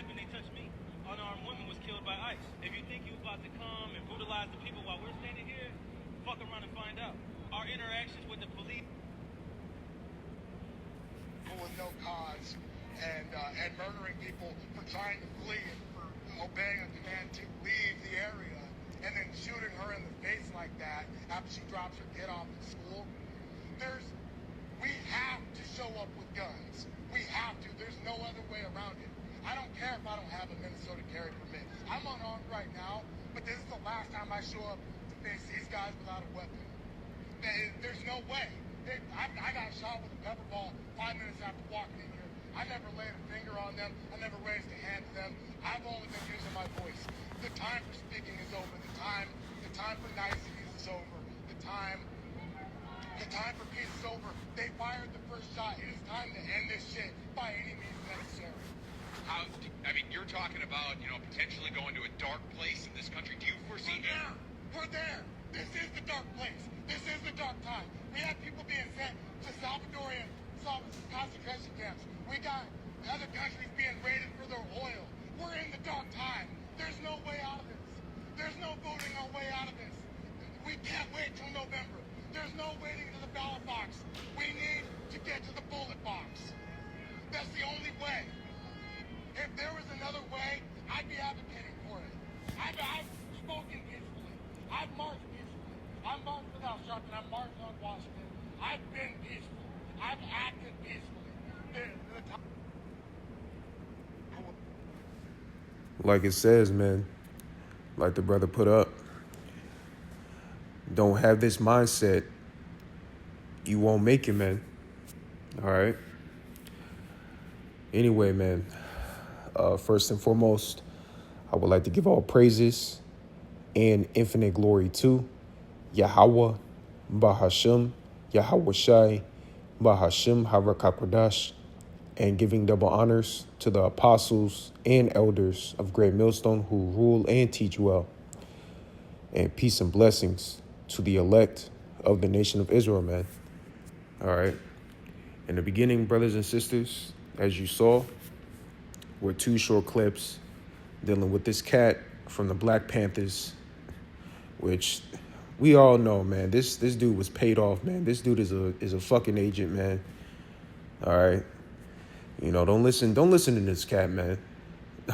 happened, they touched me. Unarmed woman was killed by ICE. If you think you about to come and brutalize the people while we're standing here, fuck around and find out. Our interactions with the police with no cause and murdering people for trying to flee and for obeying a command to leave the area, and then shooting her in the face like that after she drops her kid off at school. We have to show up with guns. We have to. There's no other way around it. I don't care if I don't have a Minnesota carry permit. I'm unarmed right now, but this is the last time I show up to face these guys without a weapon. There's no way. I got shot with a pepper ball 5 minutes after walking in here. I never laid a finger on them. I never raised a hand to them. I've only been using my voice. The time for speaking is over. The time for niceties is over. The time for peace is over. They fired the first shot. It is time to end this shit by any means necessary. You're talking about, potentially going to a dark place in this country. Do you foresee that? We're there. This is the dark place. This is the dark time. We have people being sent to Salvadorian concentration camps. We got other countries being raided for their oil. We're in the dark time. There's no way out of this. There's no voting our way out of this. We can't wait till November. There's no waiting to the ballot box. We need to get to the bullet box. That's the only way. If there was another way, I'd be advocating for it. I've spoken peacefully. I've marched peacefully. I've marched without Sharpton. I've marched on Washington. I've been peaceful. I've acted peacefully. Like it says, man, like the brother put up, don't have this mindset, you won't make it, man. All right. Anyway, man, first and foremost, I would like to give all praises and infinite glory to Yahweh, Bahashim, Yahweh Shai, Bahashim, Harakakodash, and giving double honors to the apostles and elders of Great Millstone who rule and teach well. And peace and blessings to the elect of the nation of Israel, man. All right. In the beginning, brothers and sisters, as you saw, were 2 short clips dealing with this cat from the Black Panthers, which we all know, man. This dude was paid off, man. This dude is a fucking agent, man. All right. Don't listen to this cat, man.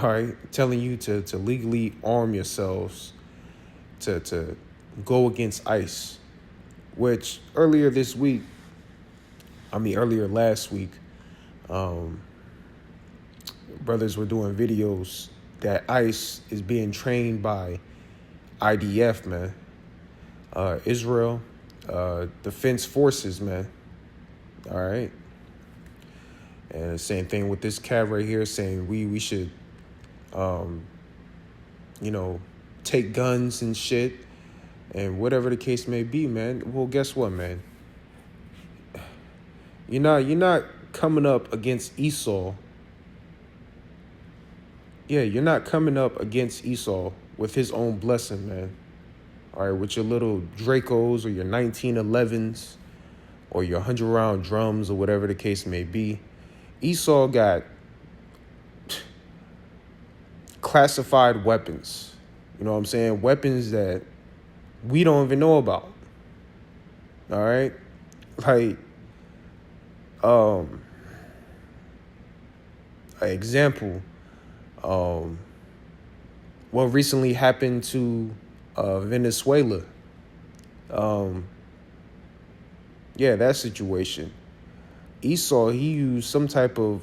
All right. Telling you to legally arm yourselves to go against ICE, which earlier last week, brothers were doing videos that ICE is being trained by IDF, man. Israel Defense Forces, man. All right. And the same thing with this cat right here saying we should, take guns and shit and whatever the case may be, man. Well, guess what, man? You're not coming up against Esau. Yeah, you're not coming up against Esau with his own blessing, man. All right, with your little Dracos or your 1911s or your 100-round drums or whatever the case may be. Esau got classified weapons. You know what I'm saying? Weapons that we don't even know about. All right? Like, an example, what recently happened to Venezuela. That situation. Esau, he used some type of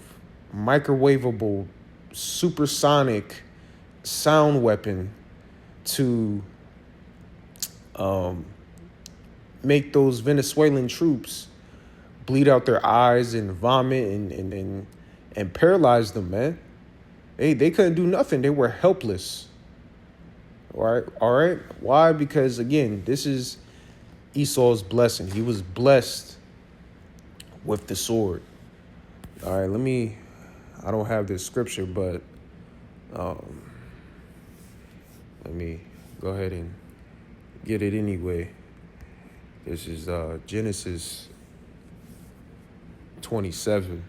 microwavable supersonic sound weapon to make those Venezuelan troops bleed out their eyes and vomit and paralyze them, man. They couldn't do nothing. They were helpless. All right. Why? Because, again, this is Esau's blessing. He was blessed with the sword. All right, I don't have this scripture, but let me go ahead and get it anyway. This is Genesis 27.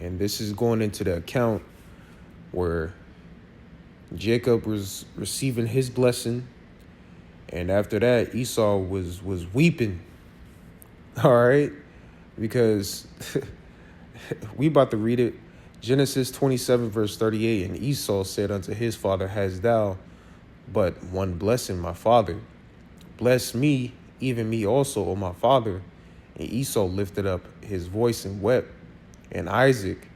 And this is going into the account where Jacob was receiving his blessing. And after that, Esau was weeping. All right? Because we about to read it. Genesis 27, verse 38. And Esau said unto his father, Hast thou but one blessing, my father? Bless me, even me also, O my father. And Esau lifted up his voice and wept. And Isaac,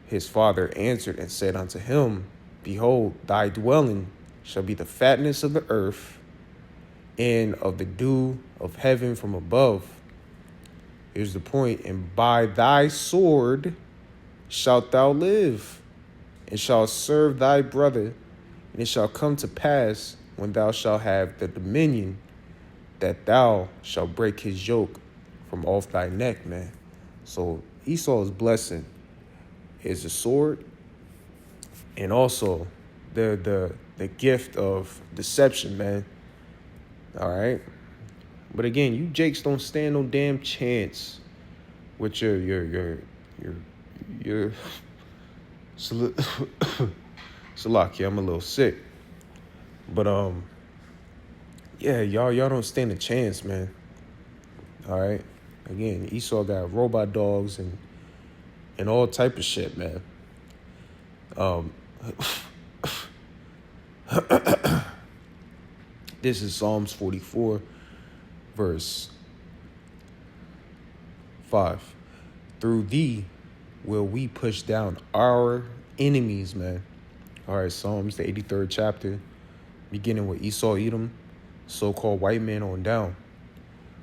his father, answered and said unto him, Behold, thy dwelling shall be the fatness of the earth and of the dew of heaven from above. Here's the point. And by thy sword shalt thou live, and shalt serve thy brother. And it shall come to pass, when thou shalt have the dominion, that thou shalt break his yoke from off thy neck, man. So Esau's blessing is a sword, and also the gift of deception, man. All right. But again, you Jakes don't stand no damn chance with your Salaki, I'm a little sick. But yeah, y'all don't stand a chance, man. All right. Again, Esau got robot dogs and all type of shit, man. This is Psalms 44, verse 5. Through thee will we push down our enemies, man. All right, Psalms, the 83rd chapter, beginning with Esau, Edom, so-called white man on down.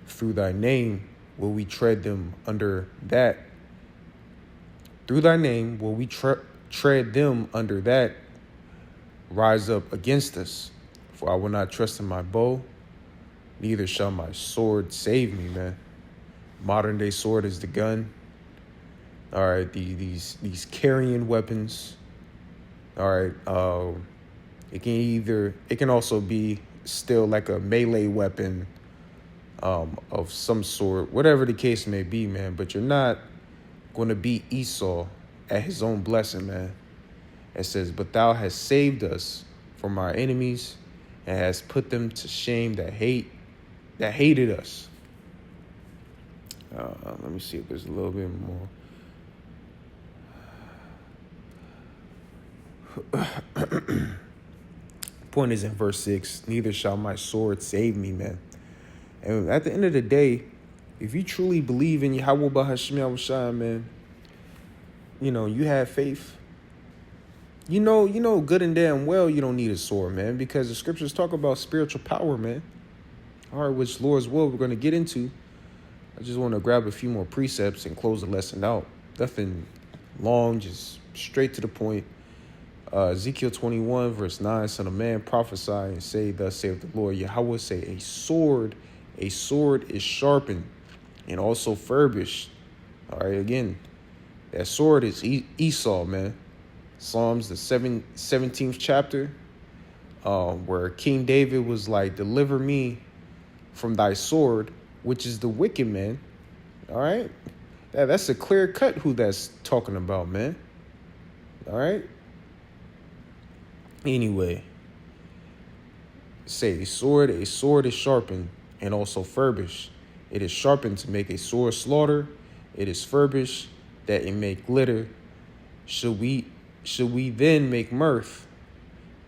Through thy name will we tread them under that. Through thy name will we tread them under that rise up against us. For I will not trust in my bow, neither shall my sword save me, man. Modern day sword is the gun. All right, these carrying weapons. All right, it can also be still like a melee weapon of some sort, whatever the case may be, man. But you're not going to beat Esau at his own blessing, man. It says, but thou hast saved us from our enemies and hast put them to shame that hated us. Let me see if there's a little bit more. Point is in verse 6, neither shall my sword save me, man. And at the end of the day, if you truly believe in Yahweh Bahashim Yahushua, man, you have faith. You know good and damn well you don't need a sword, man, because the scriptures talk about spiritual power, man. All right, which Lord's will we're going to get into. I just want to grab a few more precepts and close the lesson out. Nothing long, just straight to the point. Ezekiel 21, verse 9, Son of man, prophesy and say, thus saith the Lord Yahweh, say, a sword is sharpened and also furbished. All right, again, that sword is Esau, man. Psalms, the 17th chapter, where King David was like, deliver me from thy sword, which is the wicked man. All right, that's a clear cut who that's talking about, man. All right. Anyway, say a sword is sharpened and also furbished. It is sharpened to make a sore slaughter. It is furbished that it may glitter. Should we then make mirth?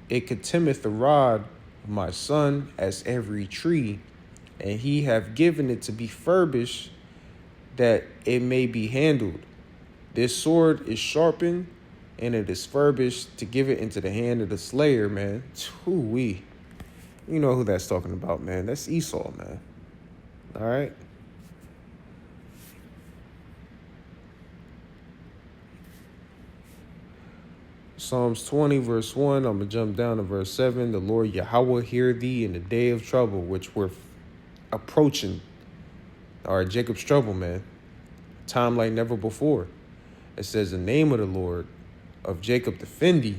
It contemneth the rod of my son as every tree, and he hath given it to be furbished that it may be handled. This sword is sharpened, and it is furbished to give it into the hand of the slayer, man. You know who that's talking about, man. That's Esau, man. All right. Psalms 20, verse 1. I'm going to jump down to verse 7. The Lord Yahweh hear thee in the day of trouble, which we're approaching. All right, Jacob's trouble, man. Time like never before. It says, the name of the Lord of Jacob defend thee.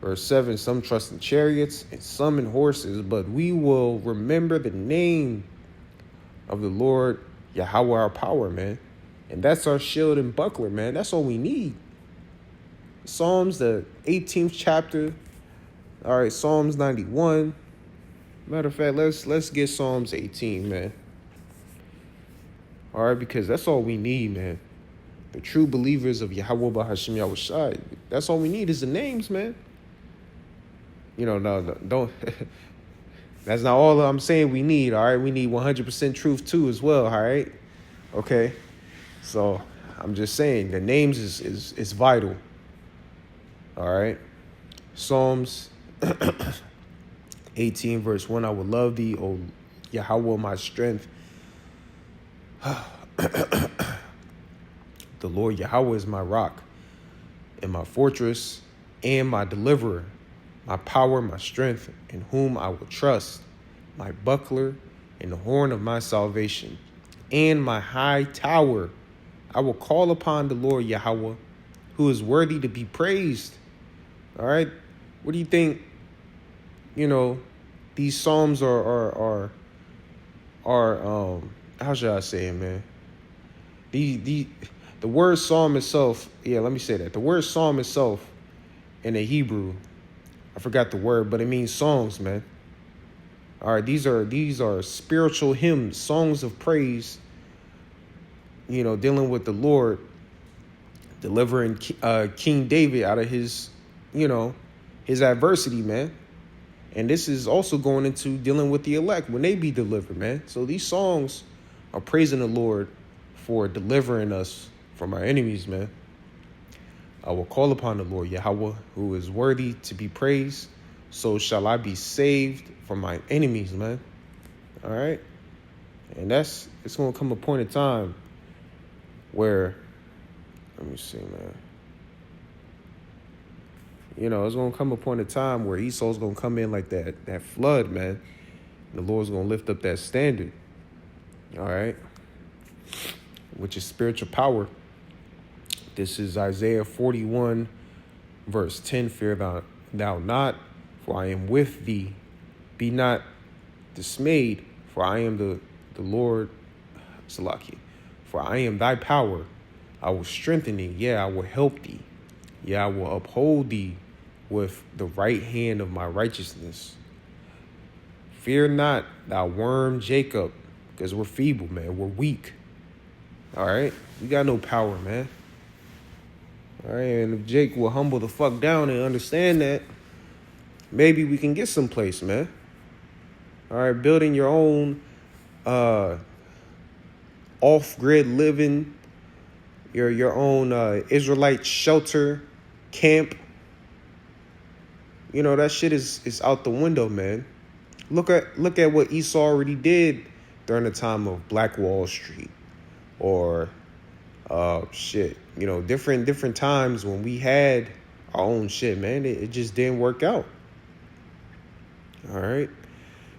Verse 7, some trust in chariots and some in horses, but we will remember the name of the Lord Yahweh our power, man. And that's our shield and buckler, man. That's all we need. Psalms, the 18th chapter. All right, Psalms 91. Matter of fact, let's get Psalms 18, man. All right, because that's all we need, man. The true believers of Yahweh B'Hashem Yahushai. That's all we need is the names, man. No, don't. That's not all I'm saying we need, all right? We need 100% truth too as well, all right? Okay? So I'm just saying the names is vital. All right? Psalms 18 verse 1, I will love thee, O Yahweh, my strength. The Lord Yahweh is my rock and my fortress and my deliverer, my power, my strength, in whom I will trust, my buckler and the horn of my salvation, and my high tower. I will call upon the Lord Yahweh, who is worthy to be praised. All right? What do you think, these Psalms are how should I say it, man? The word Psalm itself, let me say that. The word Psalm itself in the Hebrew, I forgot the word, but it means songs, man. All right, these are spiritual hymns, songs of praise, dealing with the Lord, delivering King David out of his adversity, man. And this is also going into dealing with the elect when they be delivered, man. So these songs are praising the Lord for delivering us from our enemies, man. I will call upon the Lord Yahweh, who is worthy to be praised. So shall I be saved from my enemies, man. All right. And it's going to come a point in time where, let me see, man. It's going to come a point in time where Esau's going to come in like that flood, man. The Lord's going to lift up that standard. All right. Which is spiritual power. This is Isaiah 41, verse 10. Fear thou not, for I am with thee. Be not dismayed, for I am the Lord, Salaki. For I am thy power. I will strengthen thee. Yeah, I will help thee. Yeah, I will uphold thee with the right hand of my righteousness. Fear not, thou worm Jacob, because we're feeble, man. We're weak. All right? We got no power, man. All right? And if Jake will humble the fuck down and understand that, maybe we can get someplace, man. All right? Building your own off-grid living, your own Israelite shelter, camp. That shit is out the window, man. Look at what Esau already did during the time of Black Wall Street, or different times when we had our own shit, man. It just didn't work out. All right.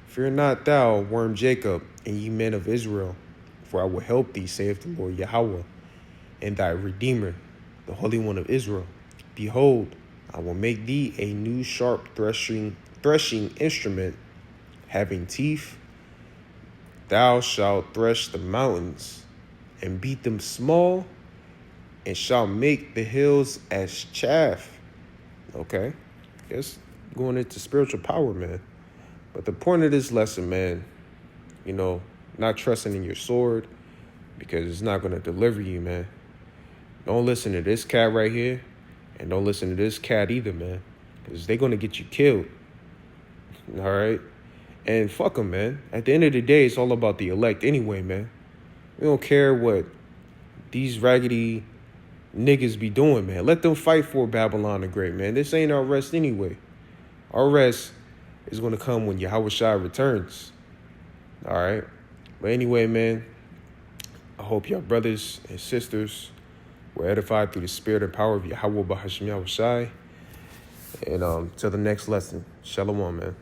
Fear not thou, worm Jacob, and ye men of Israel, for I will help thee, saith the Lord Yahweh, and thy Redeemer, the Holy One of Israel. Behold, I will make thee a new sharp threshing instrument, having teeth. Thou shalt thresh the mountains, and beat them small, and shalt make the hills as chaff. Okay? That's going into spiritual power, man. But the point of this lesson, man, not trusting in your sword, because it's not going to deliver you, man. Don't listen to this cat right here, and don't listen to this cat either, man, because they're going to get you killed. All right? And fuck them, man. At the end of the day, it's all about the elect anyway, man. We don't care what these raggedy niggas be doing, man. Let them fight for Babylon the Great, man. This ain't our rest anyway. Our rest is going to come when Yahushua returns. All right? But anyway, man, I hope y'all brothers and sisters were edified through the spirit and power of Yahweh B'Hashem Yahushai. And till the next lesson, Shalom, man.